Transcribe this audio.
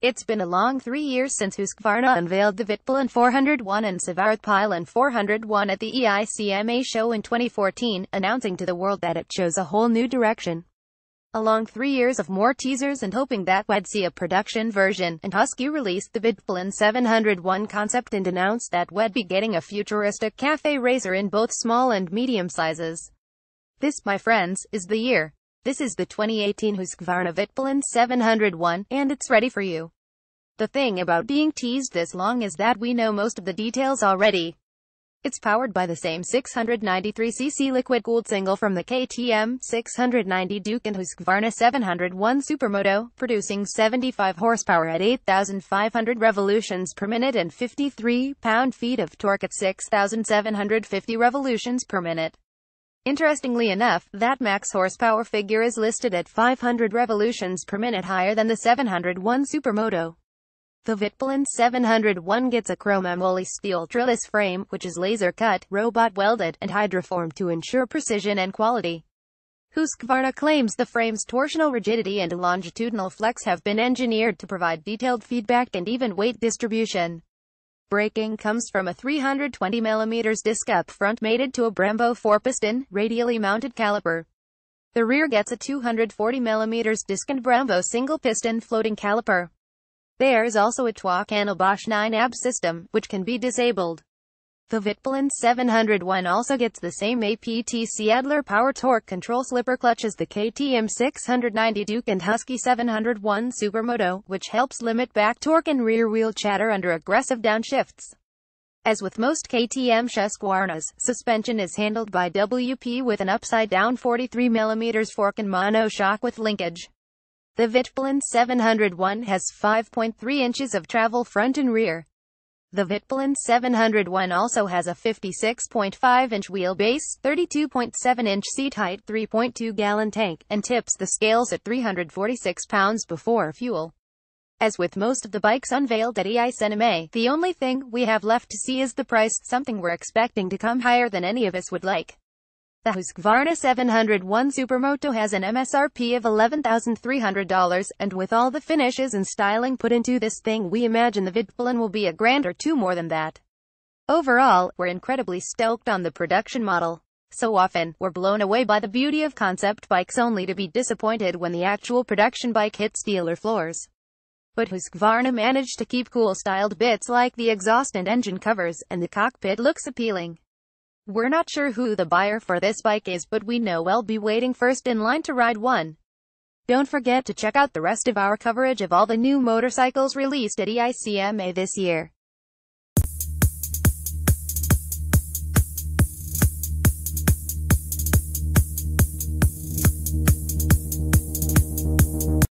It's been a long 3 years since Husqvarna unveiled the Vitpilen 401 and Svartpilen 401 at the EICMA show in 2014, announcing to the world that it chose a whole new direction. Along 3 years of more teasers and hoping that we'd see a production version, and Husky released the Vitpilen 701 concept and announced that we'd be getting a futuristic cafe racer in both small and medium sizes. This, my friends, is the year. This is the 2018 Husqvarna Vitpilen 701, and it's ready for you. The thing about being teased this long is that we know most of the details already. It's powered by the same 693cc liquid-cooled single from the KTM 690 Duke and Husqvarna 701 Supermoto, producing 75 horsepower at 8,500 revolutions per minute and 53 pound-feet of torque at 6,750 revolutions per minute. Interestingly enough, that max horsepower figure is listed at 500 revolutions per minute higher than the 701 Supermoto. The Vitpilen 701 gets a chrome emery steel trellis frame, which is laser-cut, robot-welded, and hydroformed to ensure precision and quality. Husqvarna claims the frame's torsional rigidity and longitudinal flex have been engineered to provide detailed feedback and even weight distribution. Braking comes from a 320mm disc up front mated to a Brembo 4-piston, radially mounted caliper. The rear gets a 240mm disc and Brembo single-piston floating caliper. There's also a Twak and a Bosch 9AB system, which can be disabled. The Vitpilen 701 also gets the same APTC Adler power torque control slipper clutch as the KTM 690 Duke and Husky 701 Supermoto, which helps limit back torque and rear wheel chatter under aggressive downshifts. As with most KTM Husqvarnas, suspension is handled by WP with an upside-down 43mm fork and monoshock with linkage. The Vitpilen 701 has 5.3 inches of travel front and rear. The Vitpilen 701 also has a 56.5-inch wheelbase, 32.7-inch seat height, 3.2-gallon tank, and tips the scales at 346 pounds before fuel. As with most of the bikes unveiled at EICMA, the only thing we have left to see is the price, something we're expecting to come higher than any of us would like. The Husqvarna 701 Supermoto has an MSRP of $11,300, and with all the finishes and styling put into this thing, we imagine the Vitpilen will be a grand or two more than that. Overall, we're incredibly stoked on the production model. So often, we're blown away by the beauty of concept bikes only to be disappointed when the actual production bike hits dealer floors. But Husqvarna managed to keep cool styled bits like the exhaust and engine covers, and the cockpit looks appealing. We're not sure who the buyer for this bike is, but we know we'll be waiting first in line to ride one. Don't forget to check out the rest of our coverage of all the new motorcycles released at EICMA this year.